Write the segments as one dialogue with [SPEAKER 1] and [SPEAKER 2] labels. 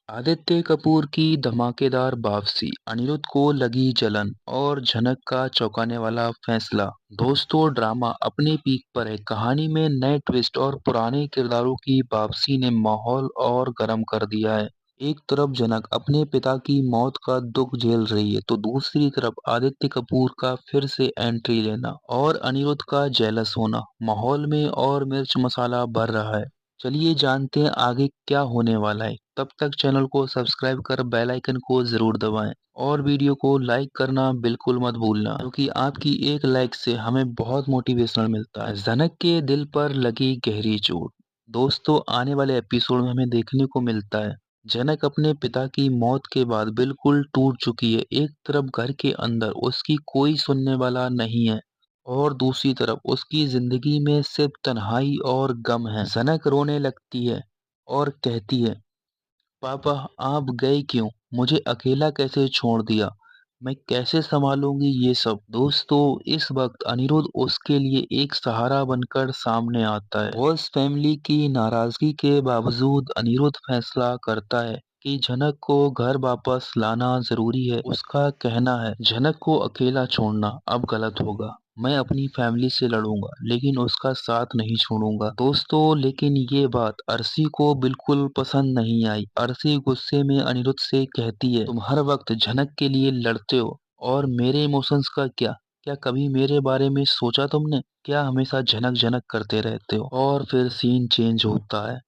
[SPEAKER 1] आदित्य कपूर की धमाकेदार वापसी, अनिरुद्ध को लगी जलन और झनक का चौंकाने वाला फैसला। दोस्तों, ड्रामा अपने पीक पर है। कहानी में नए ट्विस्ट और पुराने किरदारों की वापसी ने माहौल और गर्म कर दिया है। एक तरफ झनक अपने पिता की मौत का दुख झेल रही है, तो दूसरी तरफ आदित्य कपूर का फिर से एंट्री लेना और अनिरुद्ध का जेलस होना माहौल में और मिर्च मसाला भर रहा है। चलिए जानते हैं आगे क्या होने वाला है। तब तक चैनल को सब्सक्राइब कर बेल आइकन को जरूर दबाएं और वीडियो को लाइक करना बिल्कुल मत भूलना, क्योंकि आपकी एक लाइक से हमें बहुत मोटिवेशनल मिलता है। जनक के दिल पर लगी गहरी चोट। दोस्तों, आने वाले एपिसोड में हमें देखने को मिलता है जनक अपने पिता की मौत के बाद बिल्कुल टूट चुकी है। एक तरफ घर के अंदर उसकी कोई सुनने वाला नहीं है और दूसरी तरफ उसकी जिंदगी में सिर्फ तन्हाई और गम है। सनक रोने लगती है और कहती है, पापा आप गए क्यों? मुझे अकेला कैसे छोड़ दिया? मैं कैसे संभालूंगी ये सब? दोस्तों, इस वक्त अनिरुद्ध उसके लिए एक सहारा बनकर सामने आता है। बॉस फैमिली की नाराजगी के बावजूद अनिरुद्ध फैसला करता है कि झनक को घर वापस लाना जरूरी है। उसका कहना है, झनक को अकेला छोड़ना अब गलत होगा। मैं अपनी फैमिली से लड़ूंगा, लेकिन उसका साथ नहीं छोड़ूंगा। दोस्तों, लेकिन ये बात अर्शी को बिल्कुल पसंद नहीं आई। अर्शी गुस्से में अनिरुद्ध से कहती है, तुम हर वक्त झनक के लिए लड़ते हो और मेरे इमोशंस का क्या? क्या कभी मेरे बारे में सोचा तुमने? क्या हमेशा झनक झनक करते रहते हो? और फिर सीन चेंज होता है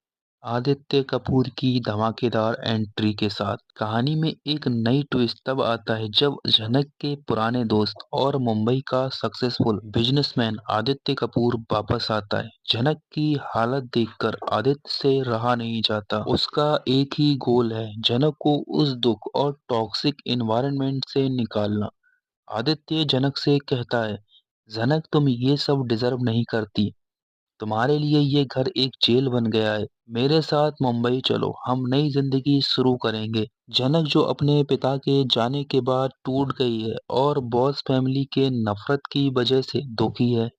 [SPEAKER 1] आदित्य कपूर की धमाकेदार एंट्री के साथ। कहानी में एक नई ट्विस्ट तब आता है जब झनक के पुराने दोस्त और मुंबई का सक्सेसफुल बिजनेसमैन आदित्य कपूर वापस आता है। झनक की हालत देखकर आदित्य से रहा नहीं जाता। उसका एक ही गोल है, झनक को उस दुख और टॉक्सिक इन्वायरमेंट से निकालना। आदित्य झनक से कहता है, झनक तुम ये सब डिजर्व नहीं करती। तुम्हारे लिए ये घर एक जेल बन गया है। मेरे साथ मुंबई चलो, हम नई जिंदगी शुरू करेंगे। जनक, जो अपने पिता के जाने के बाद टूट गई है और बॉस फैमिली के नफरत की वजह से दुखी है,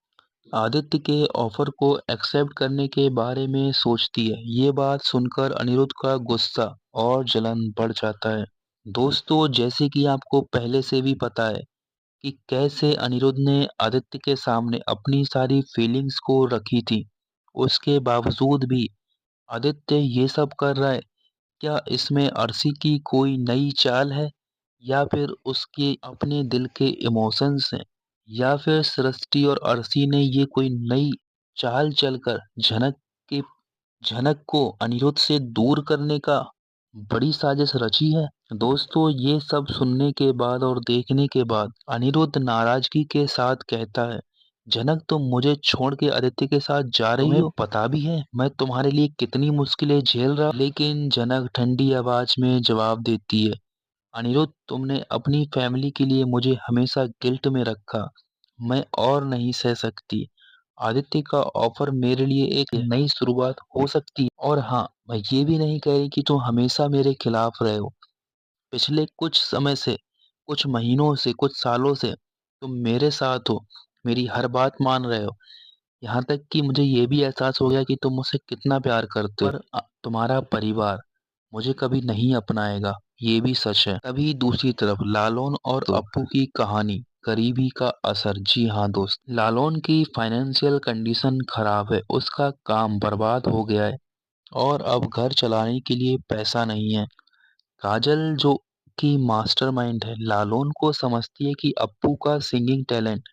[SPEAKER 1] आदित्य के ऑफर को एक्सेप्ट करने के बारे में सोचती है। ये बात सुनकर अनिरुद्ध का गुस्सा और जलन बढ़ जाता है। दोस्तों, जैसे कि आपको पहले से भी पता है कि कैसे अनिरुद्ध ने आदित्य के सामने अपनी सारी फीलिंग्स को रखी थी, उसके बावजूद भी आदित्य ये सब कर रहा है। क्या इसमें अर्शी की कोई नई चाल है, या फिर उसके अपने दिल के इमोशंस हैं, या फिर सृष्टि और अर्शी ने ये कोई नई चाल चलकर के झनक को अनिरुद्ध से दूर करने का बड़ी साजिश रची है? दोस्तों, ये सब सुनने के बाद और देखने के बाद अनिरुद्ध नाराजगी के साथ कहता है, झनक तुम मुझे छोड़ के आदित्य के साथ जा रही हो? पता भी है मैं तुम्हारे लिए कितनी मुश्किलें झेल रहा हूं। लेकिन झनक ठंडी आवाज में जवाब देती है, अनिरुद्ध तुमने अपनी फैमिली के लिए मुझे हमेशा गिल्ट में रखा। मैं और नहीं सह सकती। आदित्य का ऑफर मेरे लिए एक नई शुरुआत हो सकती है। और हाँ, मैं ये भी नहीं कह रही कि तुम हमेशा मेरे खिलाफ रहे हो। पिछले कुछ समय से, कुछ महीनों से, कुछ सालों से तुम मेरे साथ हो, मेरी हर बात मान रहे हो। यहाँ तक कि मुझे ये भी एहसास हो गया कि तुम मुझसे कितना प्यार करते हो। पर तुम्हारा परिवार मुझे कभी नहीं अपनाएगा, ये भी सच है। तभी दूसरी तरफ लालोन और अप्पू की कहानी, गरीबी का असर। जी हाँ दोस्त, लालोन की फाइनेंशियल कंडीशन खराब है, उसका काम बर्बाद हो गया है और अब घर चलाने के लिए पैसा नहीं है। काजल, जो कि मास्टरमाइंड है, लालोन को समझती है कि अप्पू का सिंगिंग टैलेंट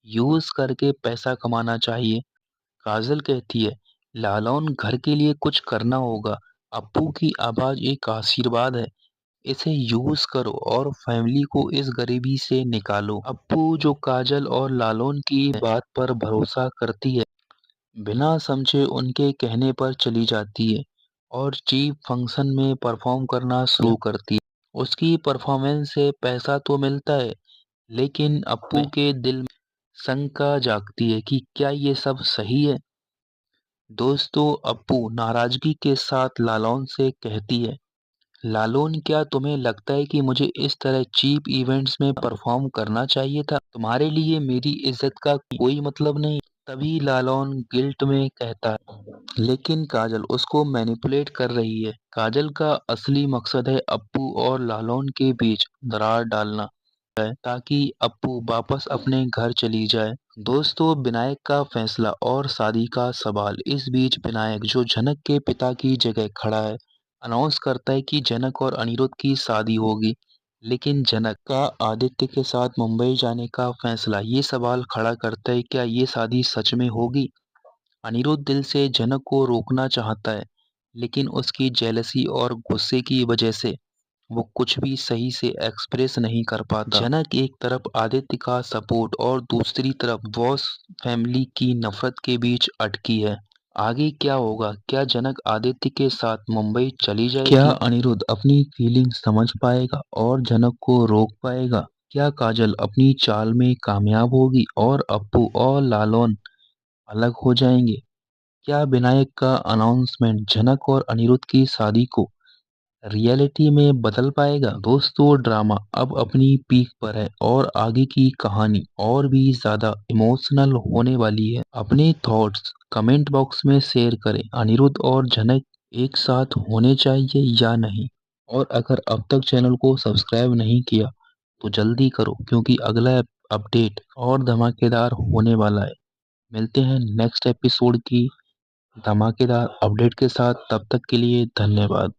[SPEAKER 1] यूज करके पैसा कमाना चाहिए। काजल कहती है, लालौन घर के लिए कुछ करना होगा। अप्पू की आवाज एक आशीर्वाद है, इसे यूज करो और फैमिली को इस गरीबी से निकालो। अप्पू, जो काजल और लालौन की बात पर भरोसा करती है, बिना समझे उनके कहने पर चली जाती है और चीफ फंक्शन में परफॉर्म करना शुरू करती है। उसकी परफॉर्मेंस से पैसा तो मिलता है, लेकिन अप्पू के दिल में शंका जागती है कि क्या ये सब सही है। दोस्तों, अप्पू नाराजगी के साथ लालौन से कहती है, लालौन क्या तुम्हें लगता है कि मुझे इस तरह चीप इवेंट्स में परफॉर्म करना चाहिए था? तुम्हारे लिए मेरी इज्जत का कोई मतलब नहीं? तभी लालौन गिल्ट में कहता है, लेकिन काजल उसको मैनिपुलेट कर रही है। काजल का असली मकसद है अप्पू और लालौन के बीच दरार डालना है, ताकि अप्पू वापस अपने घर चली जाए। दोस्तों, विनायक का फैसला और शादी का सवाल। इस बीच विनायक, जो जनक के पिता की जगह खड़ा है, अनाउंस करता है कि जनक और अनिरुद्ध की शादी होगी। लेकिन जनक का आदित्य के साथ मुंबई जाने का फैसला ये सवाल खड़ा करता है, क्या ये शादी सच में होगी? अनिरुद्ध दिल से जनक को रोकना चाहता है, लेकिन उसकी जेलसी और गुस्से की वजह से वो कुछ भी सही से एक्सप्रेस नहीं कर पाता। जनक एक तरफ आदित्य का सपोर्ट और दूसरी तरफ बॉस फैमिली की नफरत के बीच अटकी है। आगे क्या होगा? क्या जनक आदित्य के साथ मुंबई चली जाएगी? क्या अनिरुद्ध अपनी फीलिंग समझ पाएगा और जनक को रोक पाएगा? क्या काजल अपनी चाल में कामयाब होगी और अप्पू और लालौन अलग हो जाएंगे? क्या विनायक का अनाउंसमेंट जनक और अनिरुद्ध की शादी को रियलिटी में बदल पाएगा? दोस्तों, ड्रामा अब अपनी पीक पर है और आगे की कहानी और भी ज्यादा इमोशनल होने वाली है। अपने थॉट्स कमेंट बॉक्स में शेयर करें। अनिरुद्ध और जनक एक साथ होने चाहिए या नहीं? और अगर अब तक चैनल को सब्सक्राइब नहीं किया तो जल्दी करो, क्योंकि अगला अपडेट और धमाकेदार होने वाला है। मिलते हैं नेक्स्ट एपिसोड की धमाकेदार अपडेट के साथ। तब तक के लिए धन्यवाद।